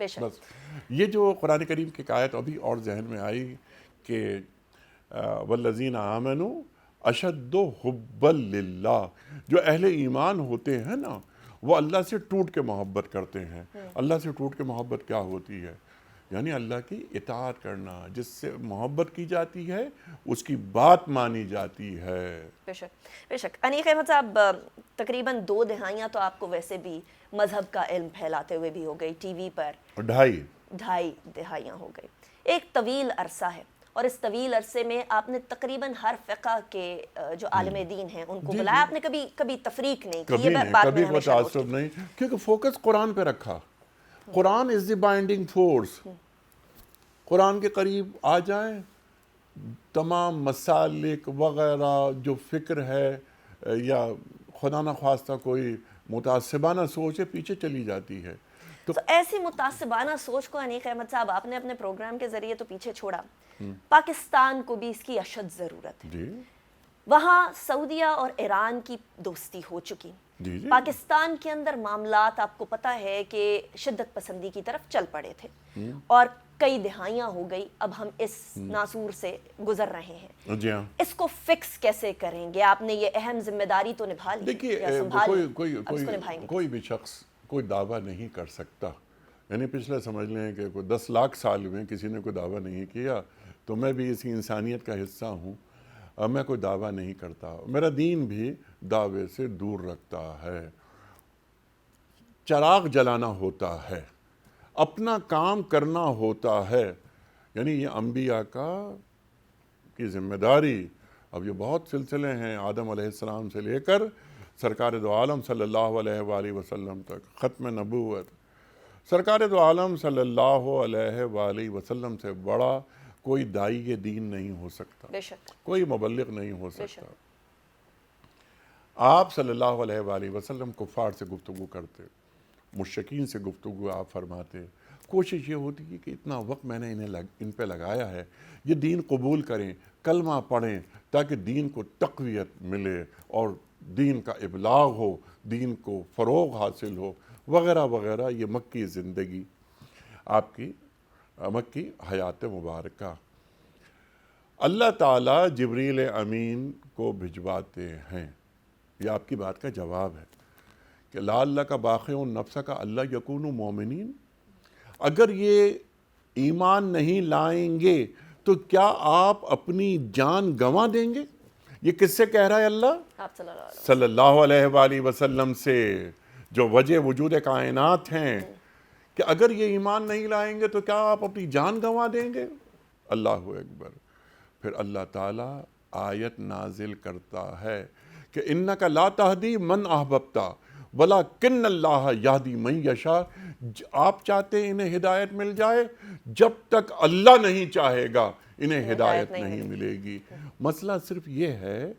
بے شک. بس یہ جو قرآن کریم کی آیت ابھی اور ذہن میں آئی کہ والذین آمنوا اشد حبا للہ، جو اہل ایمان ہوتے ہیں نا وہ اللہ سے ٹوٹ کے محبت کرتے ہیں. اللہ سے ٹوٹ کے محبت کیا ہوتی ہے؟ یعنی اللہ کی اطاعت کرنا، جس سے محبت کی جاتی ہے اس کی بات مانی جاتی ہے. بے شک بے شک. انیق احمد صاحب، تقریباً 2 دہائیاں تو آپ کو ویسے بھی مذہب کا علم پھیلاتے ہوئے بھی ہو گئی، ٹی وی پر 2.5 دہائیاں ہو گئی. ایک طویل عرصہ ہے، اور اس طویل عرصے میں آپ نے تقریباً ہر فقہ کے جو عالم دین ہیں ان کو بلایا. آپ نے کبھی تفریق نہیں کی. یہ بات میں کبھی تعصب نہیں، کیونکہ فوکس قرآن پہ رکھا. قرآن از دی بائنڈنگ فورس. قرآن کے قریب آ جائیں، تمام مسالک وغیرہ جو فکر ہے یا خدا نخواستہ کوئی متعصبانہ سوچ ہے پیچھے چلی جاتی ہے. تو ایسی متعصبانہ سوچ کو انیق احمد صاحب آپ نے اپنے پروگرام کے ذریعے تو پیچھے چھوڑا. پاکستان کو بھی اس کی اشد ضرورت ہے. وہاں سعودیہ اور ایران کی دوستی ہو چکی. پاکستان کے اندر معاملات آپ کو پتہ ہے کہ شدت پسندی کی طرف چل پڑے تھے، اور کئی دہائیاں ہو گئی اب ہم اس ناسور سے گزر رہے ہیں. اس کو فکس کیسے کریں گے؟ آپ نے یہ اہم ذمہ داری تو نبھا لی. دیکھیے کوئی بھی شخص کوئی دعویٰ نہیں کر سکتا. یعنی پچھلے سمجھ لیں کہ کوئی 10 لاکھ سال میں کسی نے کوئی دعویٰ نہیں کیا، تو میں بھی اسی انسانیت کا حصہ ہوں. میں کوئی دعویٰ نہیں کرتا. میرا دین بھی دعوے سے دور رکھتا ہے. چراغ جلانا ہوتا ہے، اپنا کام کرنا ہوتا ہے. یعنی یہ انبیاء کی ذمہ داری. اب یہ بہت سلسلے ہیں، آدم علیہ السلام سے لے کر سرکار دو عالم صلی اللہ علیہ وآلہ وسلم تک، ختم نبوت. سرکار دو عالم صلی اللہ علیہ وآلہ وسلم سے بڑا کوئی داعی دین نہیں ہو سکتا، بے شک کوئی مبلغ نہیں ہو سکتا. آپ صلی اللہ علیہ وآلہ وسلم کفار سے گفتگو کرتے، مشرکین سے گفتگو آپ فرماتے. کوشش یہ ہوتی ہے کہ اتنا وقت میں نے ان پہ لگایا ہے، یہ دین قبول کریں، کلمہ پڑھیں، تاکہ دین کو تقویت ملے اور دین کا ابلاغ ہو، دین کو فروغ حاصل ہو، وغیرہ وغیرہ. یہ مکی زندگی، آپ کی مکی حیات مبارکہ. اللہ تعالیٰ جبریل امین کو بھجواتے ہیں. یہ آپ کی بات کا جواب ہے کہ لعلک کا باخع نفس کا اللہ یکونوا مومنین. اگر یہ ایمان نہیں لائیں گے تو کیا آپ اپنی جان گنوا دیں گے؟ یہ کس سے کہہ رہا ہے اللہ؟ آپ صلی اللہ علیہ وآلہ وسلم سے، جو وجہ وجود کائنات ہیں، کہ اگر یہ ایمان نہیں لائیں گے تو کیا آپ اپنی جان گنوا دیں گے؟ اللہ اکبر. پھر اللہ تعالیٰ آیت نازل کرتا ہے کہ انک لا تہدی من احببت ولکن اللہ یہدی من یشاء. آپ چاہتے ہیں انہیں ہدایت مل جائے، جب تک اللہ نہیں چاہے گا انہیں ہدایت نہیں ملے گی. مسئلہ صرف یہ ہے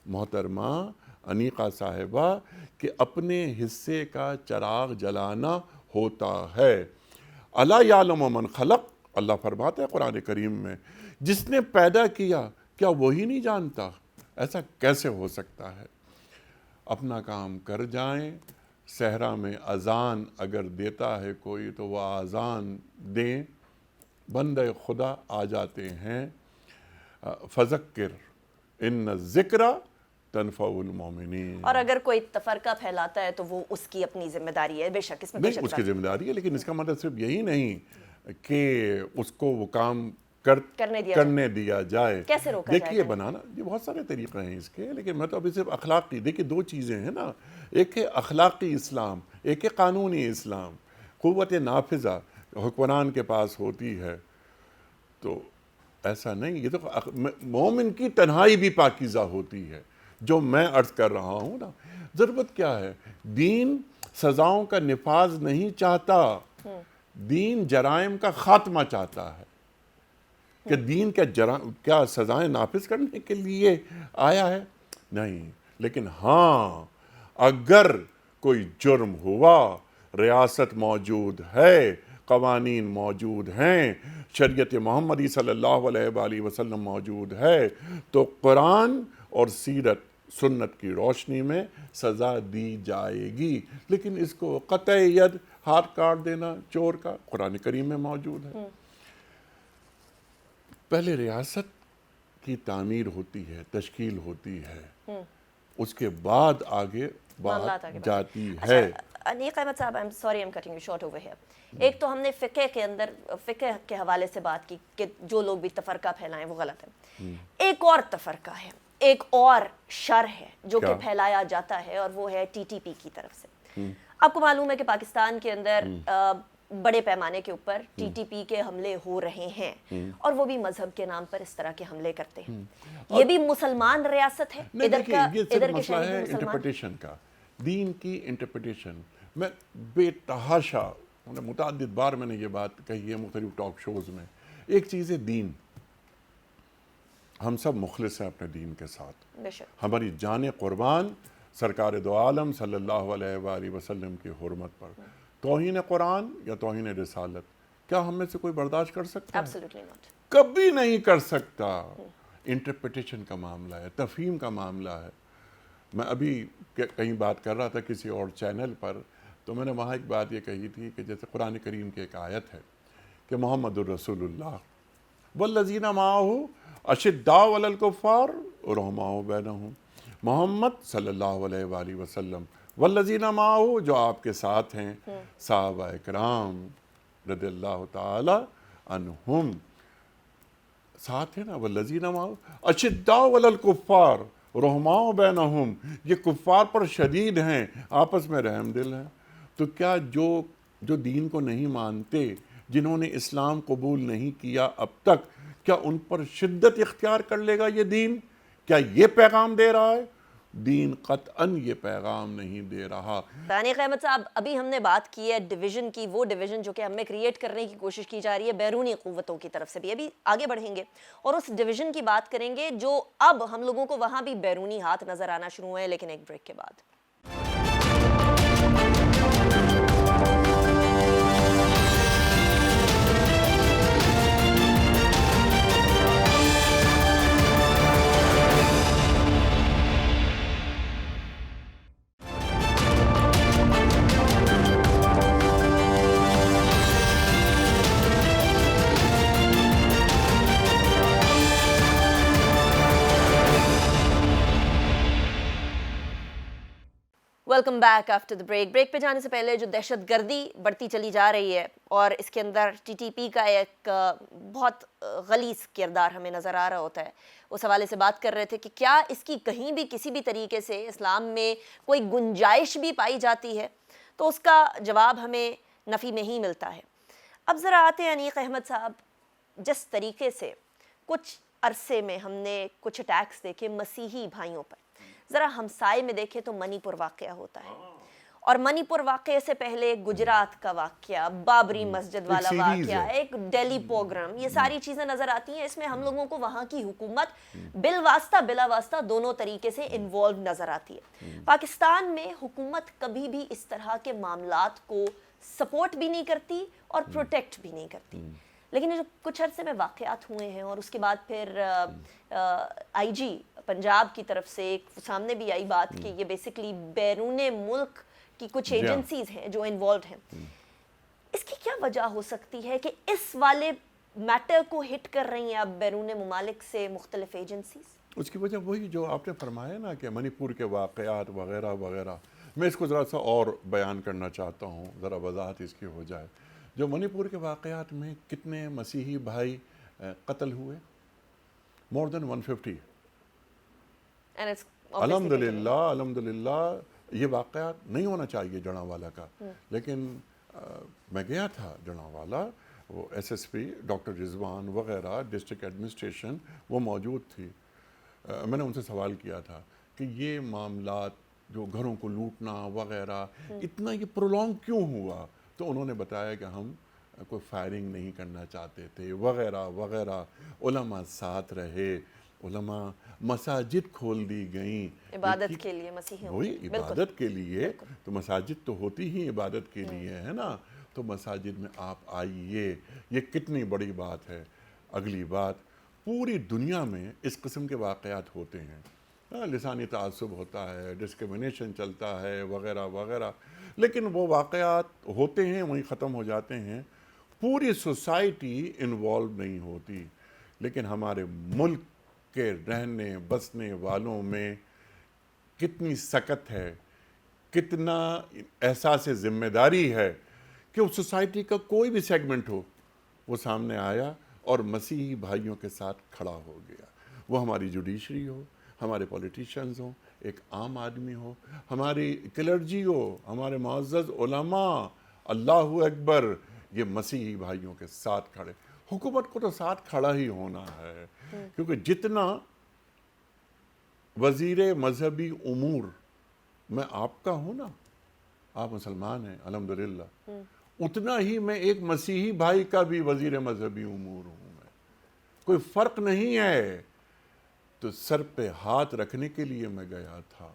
محترمہ انیقہ صاحبہ کہ اپنے حصے کا چراغ جلانا ہوتا ہے. الا یعلم من خلق، اللہ فرماتا ہے قرآن کریم میں، جس نے پیدا کیا کیا وہی نہیں جانتا؟ ایسا کیسے ہو سکتا ہے؟ اپنا کام کر جائیں. صحرا میں اذان اگر دیتا ہے کوئی تو وہ اذان دیں. بندے خدا آ جاتے ہیں. فذکر ان الذکر تنفع المؤمنین. اور اگر کوئی تفرقہ پھیلاتا ہے تو وہ اس کی اپنی ذمہ داری ہے. بے شک اس میں نہیں، اس کی ذمہ داری ہے، لیکن اس کا مطلب صرف یہی نہیں کہ اس کو وہ کام کرنے دیا جائے. کیسے روکا جائے؟ دیکھیے بنانا یہ بہت سارے طریقے ہیں اس کے، لیکن میں تو ابھی صرف اخلاقی. دیکھیے 2 چیزیں ہیں نا، ایک ہے اخلاقی اسلام، ایک ہے قانونی اسلام. قوت نافذہ حکمران کے پاس ہوتی ہے تو ایسا نہیں. یہ تو مومن کی تنہائی بھی پاکیزہ ہوتی ہے، جو میں عرض کر رہا ہوں نا. ضرورت کیا ہے؟ دین سزاؤں کا نفاذ نہیں چاہتا، دین جرائم کا خاتمہ چاہتا ہے. کہ دین کیا سزائیں نافذ کرنے کے لیے آیا ہے؟ نہیں. لیکن ہاں اگر کوئی جرم ہوا، ریاست موجود ہے، قوانین موجود ہیں، شریعت محمدی صلی اللہ علیہ وآلہ وسلم موجود ہے، تو قرآن اور سیرت سنت کی روشنی میں سزا دی جائے گی، لیکن اس کو قطع ید ہاتھ کاٹ دینا چور کا قرآن کریم میں موجود ہے۔ پہلے ریاست کی تعمیر ہوتی ہے، تشکیل ہوتی ہے، اس کے بعد آگے بات جاتی ہے۔ انیق احمد صاحب، I'm sorry I'm cutting you short over here. ایک تو ہم نے فقہ کے اندر فقہ کے حوالے سے بات کی کہ جو لوگ بھی تفرقہ پھیلائیں وہ غلط ہے۔ ایک اور تفرقہ ہے، ایک اور شر ہے جو کہ پھیلایا جاتا ہے، اور وہ ہے ٹی ٹی پی کی طرف سے۔ آپ کو معلوم ہے کہ پاکستان کے اندر بڑے پیمانے کے اوپر ٹی ٹی پی کے حملے ہو رہے ہیں، اور وہ بھی مذہب کے نام پر اس طرح کے حملے کرتے ہیں۔ یہ بھی مسلمان ریاست ہے، ادھر کے مسئلہ ہے انٹرپریٹیشن کا، دین کی انٹرپریٹیشن۔ میں بے تحاشا متعدد بار میں نے یہ بات کہی ہے مختلف ٹاک شوز میں۔ ایک چیز ہے دین، ہم سب مخلص ہیں اپنے دین کے ساتھ، ہماری جان قربان سرکار دو عالم صلی اللہ علیہ وآلہ وسلم کی حرمت پر۔ توہین قرآن یا توہین رسالت کیا ہم میں سے کوئی برداشت کر سکتا ہے؟ Absolutely not. کبھی نہیں کر سکتا۔ انٹرپریٹیشن کا معاملہ ہے، تفہیم کا معاملہ ہے۔ میں ابھی کہیں بات کر رہا تھا کسی اور چینل پر، تو میں نے وہاں ایک بات یہ کہی تھی کہ جیسے قرآن کریم کی ایک آیت ہے کہ محمد الرسول اللہ والذین معہ اشداء علی الکفار رحماء بینہم، محمد صلی اللہ علیہ وآلہ وسلم والذین معہ، جو آپ کے ساتھ ہیں، صحابہ اکرام رضی اللہ تعالی عنہم، ساتھ ہیں نا، والذین معہ اشداء علی الکفار رحماء بینہم، یہ کفار پر شدید ہیں، آپس میں رحم دل ہیں۔ تو کیا جو دین کو نہیں مانتے، جنہوں نے اسلام قبول نہیں کیا اب تک، کیا ان پر شدت اختیار کر لے گا یہ دین؟ کیا یہ پیغام دے رہا ہے؟ دین قطعاً یہ پیغام نہیں دے رہا۔ انیق احمد صاحب، ابھی ہم نے بات کی ہے ڈویژن کی، وہ ڈویژن جو کہ ہم میں کریٹ کرنے کی کوشش کی جا رہی ہے بیرونی قوتوں کی طرف سے بھی۔ ابھی آگے بڑھیں گے اور اس ڈویژن کی بات کریں گے جو اب ہم لوگوں کو وہاں بھی بیرونی ہاتھ نظر آنا شروع ہوئے، لیکن ایک بریک کے بعد۔ Welcome back after the break پہ جانے سے پہلے جو دہشت گردی بڑھتی چلی جا رہی ہے، اور اس کے اندر ٹی ٹی پی کا ایک بہت غلیظ کردار ہمیں نظر آ رہا ہوتا ہے، اس حوالے سے بات کر رہے تھے کہ کیا اس کی کہیں بھی کسی بھی طریقے سے اسلام میں کوئی گنجائش بھی پائی جاتی ہے، تو اس کا جواب ہمیں نفی میں ہی ملتا ہے۔ اب ذرا آتے ہیں انیق احمد صاحب، جس طریقے سے کچھ عرصے میں ہم نے کچھ اٹیکس دیکھے مسیحی بھائیوں پر، ذرا ہمسائے میں دیکھیں تو منی پور واقعہ ہوتا ہے، اور منی پور واقعے سے پہلے گجرات کا واقعہ، بابری مسجد والا واقعہ، ایک دہلی پروگرام، یہ ساری چیزیں نظر آتی ہیں۔ اس میں ہم لوگوں کو وہاں کی حکومت بالواسطہ بلا واسطہ دونوں طریقے سے انوالو نظر آتی ہے۔ پاکستان میں حکومت کبھی بھی اس طرح کے معاملات کو سپورٹ بھی نہیں کرتی اور پروٹیکٹ بھی نہیں کرتی، لیکن جو کچھ عرصے میں واقعات ہوئے ہیں، اور اس کے بعد پھر آئی جی پنجاب کی طرف سے ایک سامنے بھی آئی بات کہ یہ بیسیکلی بیرون ملک کی کچھ ایجنسیز ہیں جو انوالوڈ ہیں۔ اس کی کیا وجہ ہو سکتی ہے کہ اس والے میٹر کو ہٹ کر رہی ہیں اب بیرون ممالک سے مختلف ایجنسیز؟ اس کی وجہ وہی جو آپ نے فرمایا نا کہ منی پور کے واقعات وغیرہ وغیرہ، میں اس کو ذرا سا اور بیان کرنا چاہتا ہوں، ذرا وضاحت اس کی ہو جائے۔ جو منی پور کے واقعات میں کتنے مسیحی بھائی قتل ہوئے؟ مور دین 150۔ الحمدللہ یہ واقعات نہیں ہونا چاہیے جڑاوالا کا، لیکن میں گیا تھا جڑاوالا، وہ ایس ایس پی ڈاکٹر رضوان وغیرہ ڈسٹرکٹ ایڈمنسٹریشن وہ موجود تھی۔ میں نے ان سے سوال کیا تھا کہ یہ معاملات جو گھروں کو لوٹنا وغیرہ اتنا یہ پرولونگ کیوں ہوا؟ تو انہوں نے بتایا کہ ہم کوئی فائرنگ نہیں کرنا چاہتے تھے وغیرہ وغیرہ۔ علماء ساتھ رہے، علماء مساجد کھول دی گئیں عبادت کے لیے، مسیحیوں وہی عبادت کے لیے، تو مساجد تو ہوتی ہی عبادت کے لیے ہے نا، تو مساجد میں آپ آئیے، یہ کتنی بڑی بات ہے۔ اگلی بات، پوری دنیا میں اس قسم کے واقعات ہوتے ہیں، لسانی تعصب ہوتا ہے، ڈسکرمنیشن چلتا ہے وغیرہ وغیرہ، لیکن وہ واقعات ہوتے ہیں وہیں ختم ہو جاتے ہیں، پوری سوسائٹی انوالو نہیں ہوتی۔ لیکن ہمارے ملک کے رہنے بسنے والوں میں کتنی سکت ہے، کتنا احساس ذمہ داری ہے کہ اس سوسائٹی کا کوئی بھی سیگمنٹ ہو وہ سامنے آیا اور مسیحی بھائیوں کے ساتھ کھڑا ہو گیا، وہ ہماری جوڈیشری ہو، ہمارے پولیٹیشنز ہوں، ایک عام آدمی ہو، ہماری کلرجی ہو، ہمارے معزز علماء، اللہ اکبر، یہ مسیحی بھائیوں کے ساتھ کھڑے۔ حکومت کو تو ساتھ کھڑا ہی ہونا ہے، کیونکہ جتنا وزیر مذہبی امور میں آپ کا ہوں نا، آپ مسلمان ہیں الحمدللہ، اتنا ہی میں ایک مسیحی بھائی کا بھی وزیر مذہبی امور ہوں میں، کوئی فرق نہیں ہے۔ تو سر پہ ہاتھ رکھنے کے لیے میں گیا تھا۔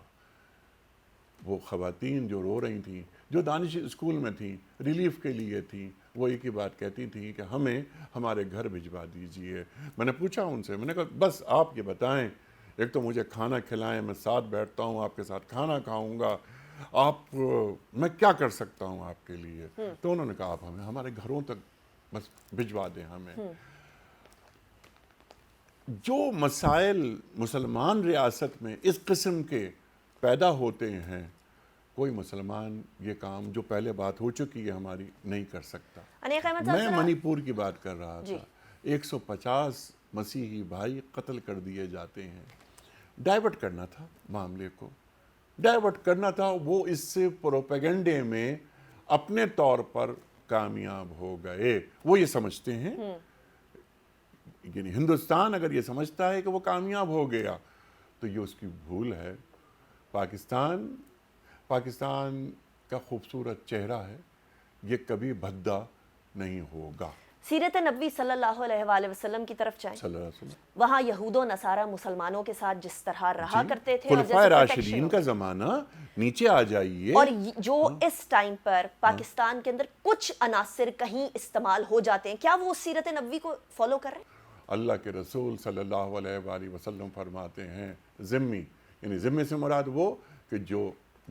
وہ خواتین جو رو رہی تھیں، جو دانش اسکول میں تھیں، ریلیف کے لیے تھیں، وہ ایک ہی بات کہتی تھیں کہ ہمیں ہمارے گھر بھجوا دیجئے۔ میں نے پوچھا ان سے، میں نے کہا بس آپ یہ بتائیں، ایک تو مجھے کھانا کھلائیں، میں ساتھ بیٹھتا ہوں، آپ کے ساتھ کھانا کھاؤں گا، میں کیا کر سکتا ہوں آپ کے لیے؟ تو انہوں نے کہا آپ ہمیں ہمارے گھروں تک بس بھجوا دیں ہمیں۔ جو مسائل مسلمان ریاست میں اس قسم کے پیدا ہوتے ہیں، کوئی مسلمان یہ کام جو پہلے بات ہو چکی ہے ہماری نہیں کر سکتا۔ میں منی پور کی بات کر رہا تھا، 150 مسیحی بھائی قتل کر دیے جاتے ہیں۔ ڈائیورٹ کرنا تھا معاملے کو، ڈائیورٹ کرنا تھا، وہ اس سے پروپیگنڈے میں اپنے طور پر کامیاب ہو گئے۔ وہ یہ سمجھتے ہیں، یعنی ہندوستان اگر یہ سمجھتا ہے کہ وہ کامیاب ہو گیا تو یہ اس کی بھول ہے۔ پاکستان کا خوبصورت چہرہ ہے، یہ کبھی بھدا نہیں ہوگا۔ سیرت نبوی صلی اللہ علیہ وآلہ وسلم کی طرف جائیں، صلی اللہ علیہ وسلم، وہاں یہود و نصارہ مسلمانوں کے ساتھ جس طرح رہا کرتے تھے، اور خلفائے جیسے راشدین کا زمانہ، نیچے آ جائیے، اور جو اس ٹائم پر پاکستان کے اندر کچھ عناصر کہیں استعمال ہو جاتے ہیں، کیا وہ سیرت نبوی کو فالو کر رہے ہیں؟ اللہ کے رسول صلی اللہ علیہ وآلہ وسلم فرماتے ہیں ذمی، یعنی ذمے سے مراد وہ کہ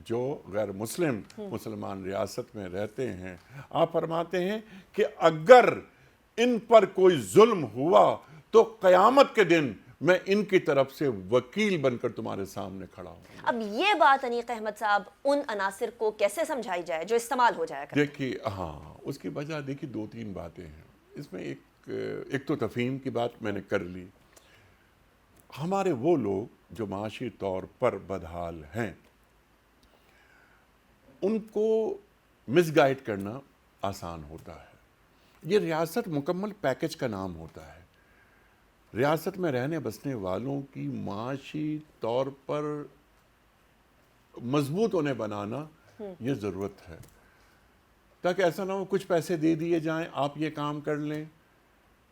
جو غیر مسلمان ریاست میں رہتے ہیں، آپ فرماتے ہیں کہ اگر ان پر کوئی ظلم ہوا تو قیامت کے دن میں ان کی طرف سے وکیل بن کر تمہارے سامنے کھڑا ہوں۔ اب یہ بات انیق احمد صاحب ان عناصر کو کیسے سمجھائی جائے جو استعمال ہو جایا کرتے ہیں؟ دیکھیے، ہاں، اس کی وجہ دیکھیے 2-3 باتیں ہیں اس میں۔ ایک تو تفہیم کی بات میں نے کر لی، ہمارے وہ لوگ جو معاشی طور پر بدحال ہیں ان کو مس گائیڈ کرنا آسان ہوتا ہے۔ یہ ریاست مکمل پیکج کا نام ہوتا ہے۔ ریاست میں رہنے بسنے والوں کی معاشی طور پر مضبوط انہیں بنانا یہ ضرورت ہے، تاکہ ایسا نہ ہو کچھ پیسے دے دیے جائیں، آپ یہ کام کر لیں۔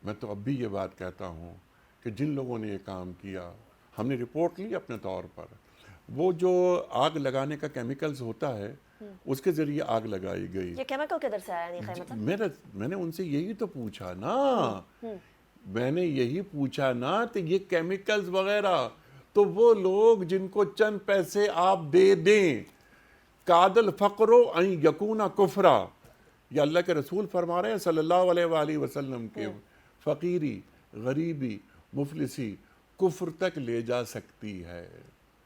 میں تو اب بھی یہ بات کہتا ہوں کہ جن لوگوں نے یہ کام کیا، ہم نے رپورٹ لی اپنے طور پر، وہ جو آگ لگانے کا کیمیکلز ہوتا ہے اس کے ذریعے آگ لگائی گئی۔ یہ کیمیکل کدھر سے آیا نہیں خیمت؟ میں نے ان سے یہی تو پوچھا نا، میں نے یہی پوچھا نا، تو یہ کیمیکلز وغیرہ تو وہ لوگ جن کو چند پیسے آپ دے دیں، کاد الفقر ان یکون کفرا، یہ اللہ کے رسول فرما رہے ہیں صلی اللہ علیہ وآلہ وسلم کے، فقیری، غریبی، مفلسی کفر تک لے جا سکتی ہے۔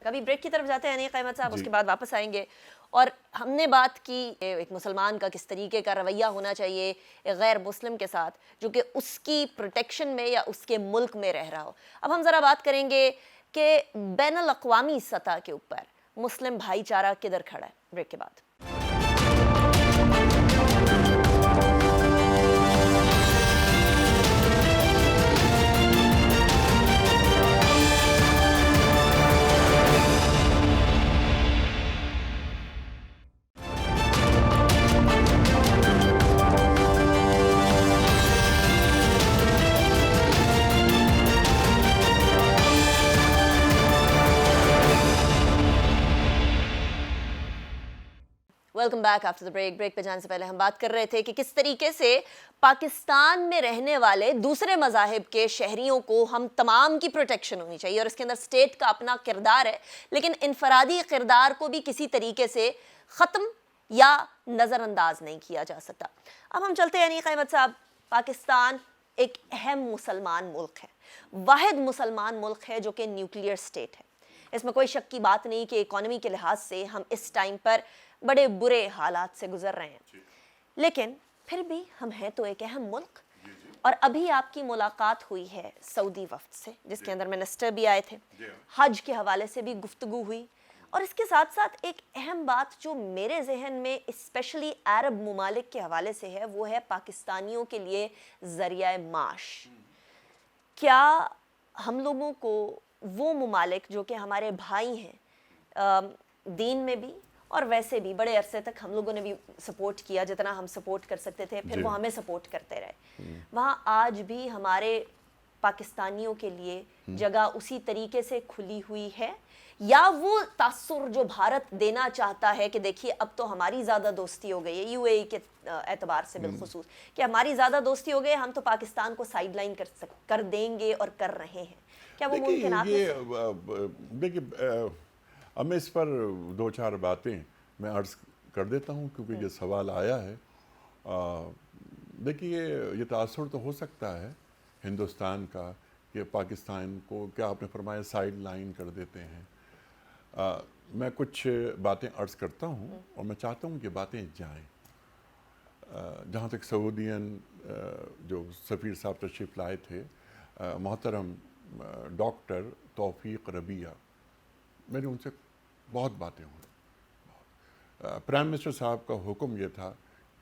کبھی بریک کی طرف جاتے ہیں انیق احمد صاحب، اس کے بعد واپس آئیں گے۔ اور ہم نے بات کی ایک مسلمان کا کس طریقے کا رویہ ہونا چاہیے ایک غیر مسلم کے ساتھ جو کہ اس کی پروٹیکشن میں یا اس کے ملک میں رہ رہا ہو۔ اب ہم ذرا بات کریں گے کہ بین الاقوامی سطح کے اوپر مسلم بھائی چارہ کدھر کھڑا ہے، بریک کے بعد۔ Welcome back after the break پہ جانے سے پہلے ہم بات کر رہے تھے کہ کس طریقے سے پاکستان میں رہنے والے دوسرے مذاہب کے شہریوں کو ہم تمام کی پروٹیکشن ہونی چاہیے، اور اس کے اندر اسٹیٹ کا اپنا کردار ہے، لیکن انفرادی کردار کو بھی کسی طریقے سے ختم یا نظر انداز نہیں کیا جا سکتا۔ اب ہم چلتے ہیں انیق احمد صاحب، پاکستان ایک اہم مسلمان ملک ہے، واحد مسلمان ملک ہے جو کہ نیوکلیئر اسٹیٹ ہے۔ اس میں کوئی شک کی بات نہیں کہ اکانومی کے لحاظ سے ہم اس ٹائم پر بڑے برے حالات سے گزر رہے ہیں، لیکن پھر بھی ہم ہیں تو ایک اہم ملک۔ اور ابھی آپ کی ملاقات ہوئی ہے سعودی وفد سے، جس کے اندر منسٹر بھی آئے تھے، حج کے حوالے سے بھی گفتگو ہوئی، اور اس کے ساتھ ساتھ ایک اہم بات جو میرے ذہن میں اسپیشلی عرب ممالک کے حوالے سے ہے، وہ ہے پاکستانیوں کے لیے ذریعہ معاش۔ کیا ہم لوگوں کو وہ ممالک جو کہ ہمارے بھائی ہیں دین میں بھی اور ویسے بھی بڑے عرصے تک ہم لوگوں نے بھی سپورٹ کیا جتنا ہم سپورٹ کر سکتے تھے، پھر وہ ہمیں سپورٹ کرتے رہے، وہاں آج بھی ہمارے پاکستانیوں کے لیے جگہ اسی طریقے سے کھلی ہوئی ہے، یا وہ تاثر جو بھارت دینا چاہتا ہے کہ دیکھیے اب تو ہماری زیادہ دوستی ہو گئی ہے یو اے ای کے اعتبار سے بالخصوص، کہ ہماری زیادہ دوستی ہو گئی، ہم تو پاکستان کو سائیڈ لائن کر دیں گے اور کر رہے ہیں، کیا وہ ممکنات میں؟ دیکھیے اب میں اس پر دو چار باتیں میں عرض کر دیتا ہوں کیونکہ یہ سوال آیا ہے۔ دیکھیے یہ تاثر تو ہو سکتا ہے ہندوستان کا کہ پاکستان کو، کیا آپ نے فرمایا، سائیڈ لائن کر دیتے ہیں۔ میں کچھ باتیں عرض کرتا ہوں اور میں چاہتا ہوں کہ باتیں جائیں۔ جہاں تک سعودین جو سفیر صاحب تشریف لائے تھے، محترم ڈاکٹر توفیق ربیہ، میری ان سے بہت باتیں ہوئی۔ پرائم منسٹر صاحب کا حکم یہ تھا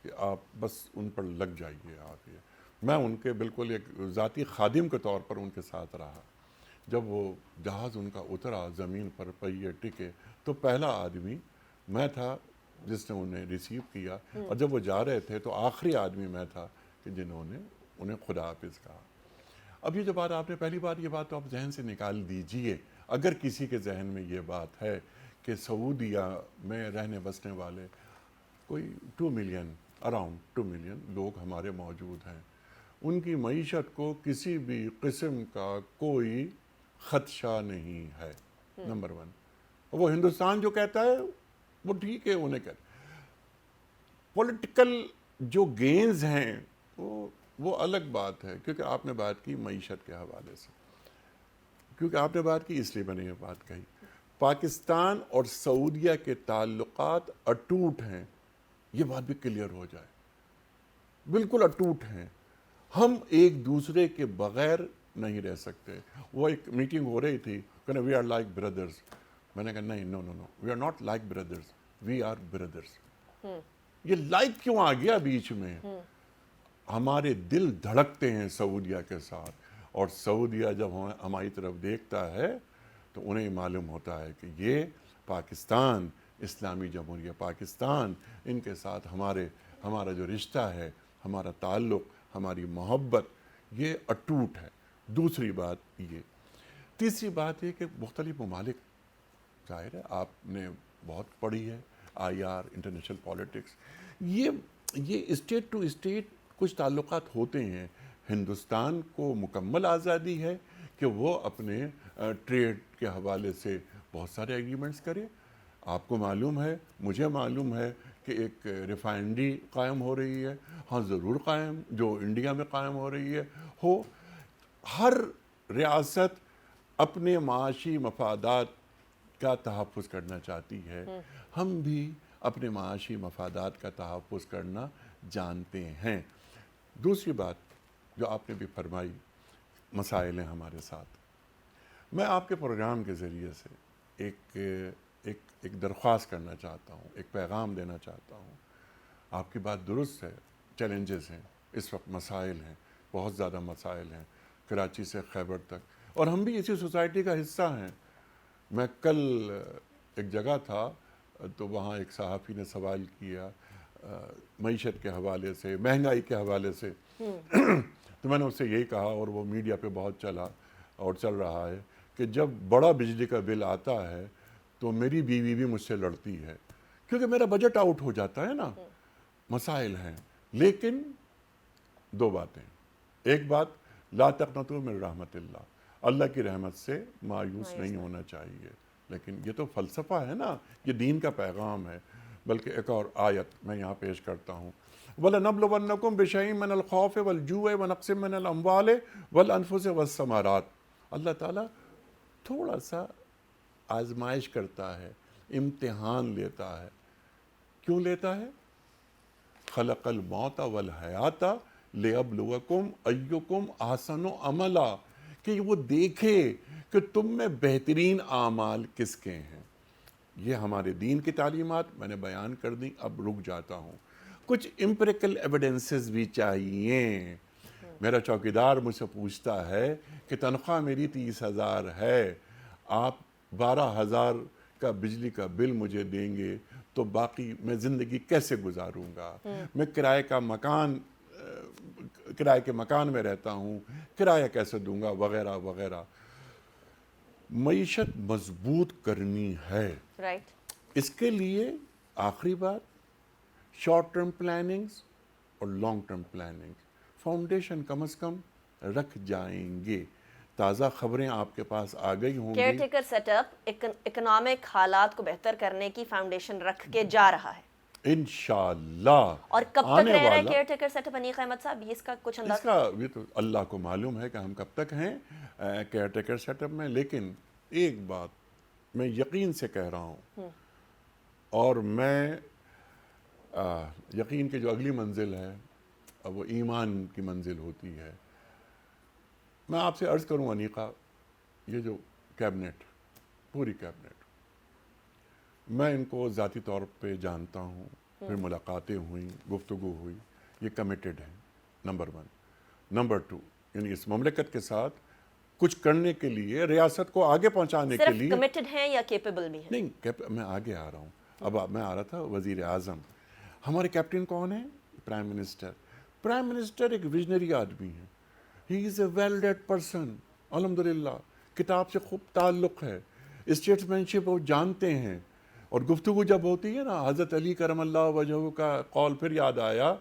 کہ آپ بس ان پر لگ جائیے، آپ یہ، میں ان کے بالکل ایک ذاتی خادم کے طور پر ان کے ساتھ رہا۔ جب وہ جہاز ان کا اترا، زمین پر پہیے ٹکے، تو پہلا آدمی میں تھا جس نے انہیں ریسیو کیا، اور جب وہ جا رہے تھے تو آخری آدمی میں تھا کہ جنہوں نے انہیں خدا حافظ کہا۔ اب یہ جو بات آپ نے پہلی بار، یہ بات تو آپ ذہن سے نکال دیجئے، اگر کسی کے ذہن میں یہ بات ہے کہ سعودیہ میں رہنے بسنے والے کوئی 2 ملین، اراؤنڈ 2 ملین لوگ ہمارے موجود ہیں، ان کی معیشت کو کسی بھی قسم کا کوئی خدشہ نہیں ہے، نمبر 1۔ وہ ہندوستان جو کہتا ہے وہ ٹھیک ہے، انہیں کہتا ہے۔ پولیٹیکل جو گینز ہیں وہ الگ بات ہے، کیونکہ آپ نے بات کی معیشت کے حوالے سے، کیونکہ آپ نے بات کی اس لیے میں نے یہ بات کہی۔ پاکستان اور سعودیہ کے تعلقات اٹوٹ ہیں، یہ بات بھی کلیئر ہو جائے، بالکل اٹوٹ ہیں، ہم ایک دوسرے کے بغیر نہیں رہ سکتے۔ وہ ایک میٹنگ ہو رہی تھی، کہنا وی آر لائک بردرز، میں نے کہا نہیں، no no no, we are not like brothers, we are brothers. یہ لائک کیوں آ گیا بیچ میں؟ ہمارے دل دھڑکتے ہیں سعودیہ کے ساتھ، اور سعودیہ جب ہماری طرف دیکھتا ہے تو انہیں معلوم ہوتا ہے کہ یہ پاکستان، اسلامی جمہوریہ پاکستان، ان کے ساتھ ہمارا جو رشتہ ہے، ہمارا تعلق، ہماری محبت، یہ اٹوٹ ہے۔ دوسری بات یہ، تیسری بات یہ کہ مختلف ممالک، ظاہر ہے آپ نے بہت پڑھی ہے آئی آر، انٹرنیشنل پالیٹکس، یہ اسٹیٹ ٹو اسٹیٹ کچھ تعلقات ہوتے ہیں۔ ہندوستان کو مکمل آزادی ہے کہ وہ اپنے ٹریڈ کے حوالے سے بہت سارے ایگریمنٹس کرے۔ آپ کو معلوم ہے، مجھے معلوم ہے کہ ایک ریفائنری قائم ہو رہی ہے، ہاں ضرور قائم، جو انڈیا میں قائم ہو رہی ہے ہو۔ ہر ریاست اپنے معاشی مفادات کا تحفظ کرنا چاہتی ہے، ہم بھی اپنے معاشی مفادات کا تحفظ کرنا جانتے ہیں۔ دوسری بات جو آپ نے بھی فرمائی، مسائل ہیں ہمارے ساتھ، میں آپ کے پروگرام کے ذریعے سے ایک درخواست کرنا چاہتا ہوں، ایک پیغام دینا چاہتا ہوں۔ آپ کی بات درست ہے، چیلنجز ہیں اس وقت، مسائل ہیں، بہت زیادہ مسائل ہیں، کراچی سے خیبر تک، اور ہم بھی اسی سوسائٹی کا حصہ ہیں۔ میں کل ایک جگہ تھا تو وہاں ایک صحافی نے سوال کیا معیشت کے حوالے سے، مہنگائی کے حوالے سے، تو میں نے اس سے یہی کہا، اور وہ میڈیا پہ بہت چلا اور چل رہا ہے، کہ جب بڑا بجلی کا بل آتا ہے تو میری بیوی بھی مجھ سے لڑتی ہے کیونکہ میرا بجٹ آؤٹ ہو جاتا ہے نا. مسائل ہیں. لیکن دو باتیں. ایک بات، لا تقنطوا من رحمت اللہ، اللہ کی رحمت سے مایوس نہیں ہونا چاہیے. لیکن یہ تو فلسفہ ہے نا، یہ دین کا پیغام ہے. بلکہ ایک اور آیت میں یہاں پیش کرتا ہوں، وَلَنَبْلُوَنَّكُمْ بِشَيْءٍ مِّنَ الْخَوْفِ وَالْجُوعِ وَنَقْصٍ مِّنَ الْأَمْوَالِ وَالْأَنفُسِ وَالثَّمَرَاتِ. اللہ تعالیٰ تھوڑا سا آزمائش کرتا ہے، امتحان لیتا ہے. کیوں لیتا ہے؟ خلق الموت والحیات لیبلوکم ایکم احسن عملا، کہ وہ دیکھے کہ تم میں بہترین اعمال کس کے ہیں. یہ ہمارے دین کی تعلیمات میں نے بیان کر دی. اب رک جاتا ہوں. کچھ امپیریکل ایویڈنسز بھی چاہیے. میرا چوکیدار مجھ سے پوچھتا ہے کہ تنخواہ میری 30,000 ہے، آپ 12,000 کا بجلی کا بل مجھے دیں گے تو باقی میں زندگی کیسے گزاروں گا؟ میں کرائے کے مکان میں رہتا ہوں، کرایہ کیسے دوں گا؟ وغیرہ وغیرہ. معیشت مضبوط کرنی ہے. رائٹ. اس کے لیے آخری بات، شارٹ ٹرم پلاننگز اور لانگ ٹرم پلاننگ، فاؤنڈیشن کم از کم رکھ جائیں گے. تازہ خبریں آپ کے پاس آ گئی ہوں کیئر گی. ٹیکر سیٹ اپ اکنامک حالات کو بہتر کرنے کی فاؤنڈیشن رکھ کے جا رہا ہے انشاءاللہ. اور کب تک آنے رہ رہا ہے والا caretaker set up Aneeq Ahmed صاحب؟ اس کا کچھ اس انداز؟ کا یہ تو اللہ کو معلوم ہے کہ ہم کب تک ہیں کیئر ٹیکر سیٹ اپ میں. لیکن ایک بات میں یقین سے کہہ رہا ہوں، اور میں یقین کی جو اگلی منزل ہے وہ ایمان کی منزل ہوتی ہے. میں آپ سے عرض کروں انیقہ، یہ جو کیبنٹ، پوری کیبنٹ، میں ان کو ذاتی طور پہ جانتا ہوں، پھر ملاقاتیں ہوئیں، گفتگو ہوئی. یہ کمیٹڈ ہیں، نمبر 1. نمبر 2، یعنی اس مملکت کے ساتھ کچھ کرنے کے لیے، ریاست کو آگے پہنچانے کے صرف لیے. کمیٹڈ ہیں یا کیپیبل بھی ہیں؟ نہیں، میں آگے آ رہا ہوں. اب میں آ رہا تھا وزیر اعظم. ہمارے کیپٹن کون ہیں؟ Prime minister. پرائم منسٹر ایک ویژنری آدمی ہے. ہی از اے ویل ریڈ پرسن، الحمدللہ. کتاب سے خوب تعلق ہے، اسٹیٹسمین شپ وہ جانتے ہیں. اور گفتگو جب ہوتی ہے نا، حضرت علی کرم اللہ وجہہ کا قول پھر یاد آیا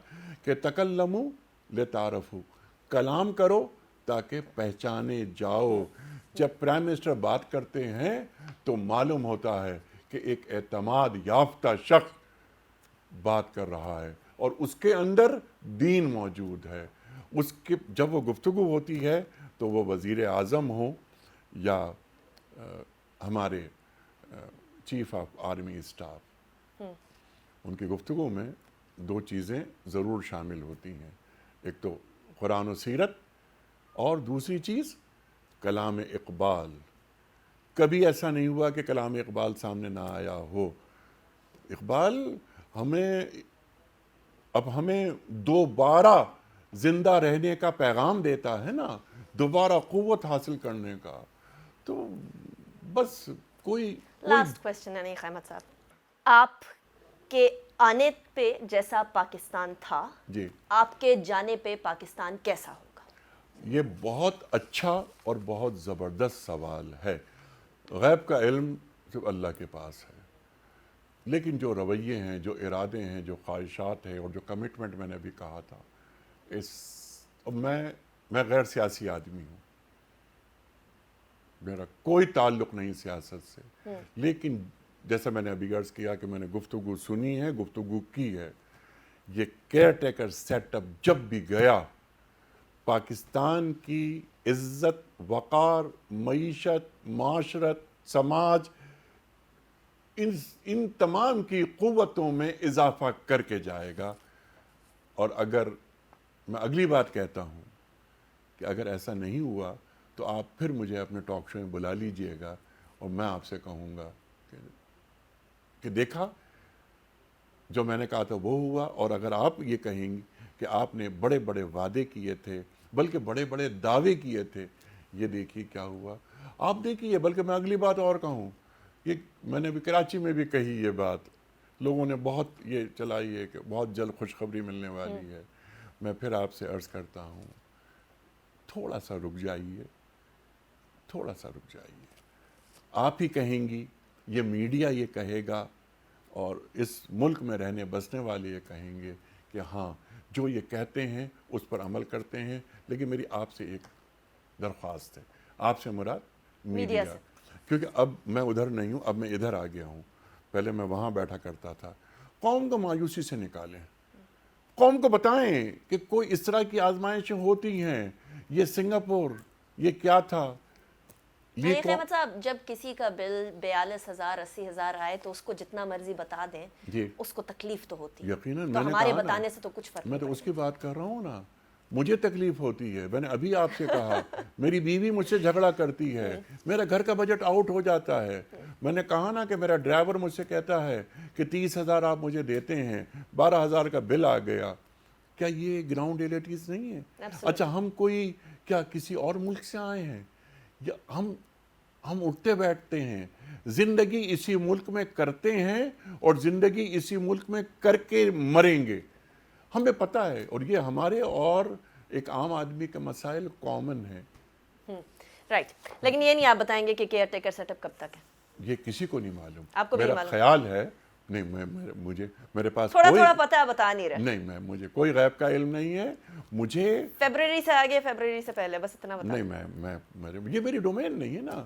کہ تکلموا لتعارفوا، کلام کرو تاکہ پہچانے جاؤ. جب پرائم منسٹر بات کرتے ہیں تو معلوم ہوتا ہے کہ ایک اعتماد یافتہ شخص بات کر رہا ہے اور اس کے اندر دین موجود ہے. اس کے جب وہ گفتگو ہوتی ہے تو وہ وزیر اعظم ہوں یا ہمارے چیف آف آرمی اسٹاف، ان کی گفتگو میں 2 چیزیں ضرور شامل ہوتی ہیں. ایک تو قرآن و سیرت، اور دوسری چیز کلام اقبال. کبھی ایسا نہیں ہوا کہ کلام اقبال سامنے نہ آیا ہو. اقبال ہمیں دوبارہ زندہ رہنے کا پیغام دیتا ہے نا، دوبارہ قوت حاصل کرنے کا. تو بس کوئی لاسٹ کوسچن انیق احمد صاحب، آپ کے آنے پہ جیسا پاکستان تھا، جی، آپ کے جانے پہ پاکستان کیسا ہوگا؟ یہ بہت اچھا اور بہت زبردست سوال ہے. غیب کا علم صرف اللہ کے پاس ہے. لیکن جو رویے ہیں، جو ارادے ہیں، جو خواہشات ہیں، اور جو کمٹمنٹ میں نے ابھی کہا تھا، میں غیر سیاسی آدمی ہوں، میرا کوئی تعلق نہیں سیاست سے. لیکن جیسا میں نے ابھی عرض کیا کہ میں نے گفتگو سنی ہے، گفتگو کی ہے. یہ کیئر ٹیکر سیٹ اپ جب بھی گیا، پاکستان کی عزت، وقار، معیشت، معاشرت، سماج، ان تمام کی قوتوں میں اضافہ کر کے جائے گا. اور اگر میں اگلی بات کہتا ہوں کہ اگر ایسا نہیں ہوا تو آپ پھر مجھے اپنے ٹاک شو میں بلا لیجئے گا اور میں آپ سے کہوں گا کہ دیکھا جو میں نے کہا تھا وہ ہوا. اور اگر آپ یہ کہیں گے کہ آپ نے بڑے بڑے وعدے کیے تھے، بلکہ بڑے بڑے دعوے کیے تھے، یہ دیکھیے کیا ہوا. آپ دیکھیے، بلکہ میں اگلی بات اور کہوں، یہ میں نے بھی کراچی میں بھی کہی یہ بات، لوگوں نے بہت یہ چلائی ہے کہ بہت جلد خوشخبری ملنے والی ہے. میں پھر آپ سے عرض کرتا ہوں، تھوڑا سا رک جائیے، تھوڑا سا رک جائیے. آپ ہی کہیں گی، یہ میڈیا یہ کہے گا، اور اس ملک میں رہنے بسنے والے یہ کہیں گے کہ ہاں جو یہ کہتے ہیں اس پر عمل کرتے ہیں. لیکن میری آپ سے ایک درخواست ہے, آپ سے مراد میڈیا, کیونکہ اب میں ادھر نہیں ہوں, اب میں ادھر آ گیا ہوں. پہلے میں وہاں بیٹھا کرتا تھا. قوم کو مایوسی سے نکالیں, قوم کو بتائیں کہ کوئی اس طرح کی آزمائشیں ہوتی ہیں. یہ سنگاپور, یہ کیا تھا, یہ احمد صاحب, جب کسی کا بل 42,000 80,000 آئے تو اس کو جتنا مرضی بتا دیں, جی اس کو تکلیف تو ہوتی ہے. یقیناً, تو میں نے ہمارے کہا بتانے سے تو کچھ فرق میں نہیں تو اس کی بات کر رہا ہوں نا. مجھے تکلیف ہوتی ہے, میں نے ابھی آپ سے کہا. میری بیوی مجھ سے جھگڑا کرتی ہے, میرا گھر کا بجٹ آؤٹ ہو جاتا ہے. میں نے کہا نا کہ میرا ڈرائیور مجھ سے کہتا ہے کہ 30,000 آپ مجھے دیتے ہیں, 12,000 کا بل آ گیا. کیا یہ گراؤنڈ ریئلٹیز نہیں ہے؟ اچھا, ہم کوئی کیا کسی اور ملک سے آئے ہیں؟ یا ہم اٹھتے بیٹھتے ہیں, زندگی اسی ملک میں کرتے ہیں اور زندگی اسی ملک میں کر کے مریں گے. ہمیں پتہ ہے, اور یہ ہمارے اور ایک عام آدمی کے مسائل کامن ہیں. رائٹ, لیکن یہ نہیں آپ بتائیں گے کہ کیئر ٹیکر سیٹ اپ کب تک ہے؟ یہ کسی کو نہیں معلوم. آپ کو بھی میرا نہیں معلوم؟ خیال ہے نہیں, مجھے میرے پاس تھوڑا کوئی تھوڑا پتہ ہے, بتا نہیں رہے. نہیں, مجھے کوئی غیب کا علم نہیں ہے. مجھے فیبرری سے آگے, فیبرری سے پہلے, بس اتنا بتا. نہیں, یہ میری ڈومین نہیں ہے نا.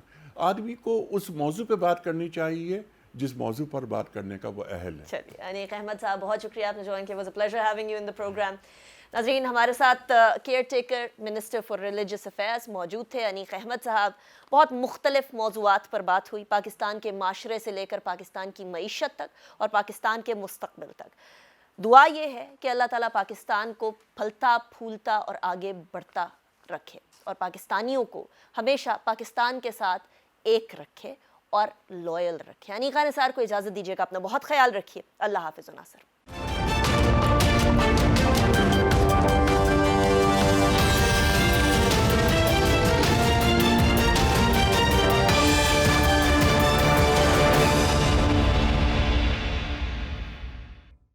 آدمی کو اس موضوع پہ بات کرنی چاہیے جس موضوع پر بات کرنے کا وہ اہل ہے. چلیے, انیق احمد صاحب, بہت شکریہ آپ نے جوائن کیا. Was a pleasure having you in the programme. ناظرین, ہمارے ساتھ caretaker minister for religious affairs موجود تھے انیق احمد صاحب. بہت مختلف موضوعات پر بات ہوئی, پاکستان کے معاشرے سے لے کر پاکستان کی معیشت تک اور پاکستان کے مستقبل تک. دعا یہ ہے کہ اللہ تعالیٰ پاکستان کو پھلتا پھولتا اور آگے بڑھتا رکھے, اور پاکستانیوں کو ہمیشہ پاکستان کے ساتھ ایک رکھے اور لوئل رکھے. انیقہ نثار کو اجازت دیجیے گا, اپنا بہت خیال رکھیے. اللہ حافظ و ناصر.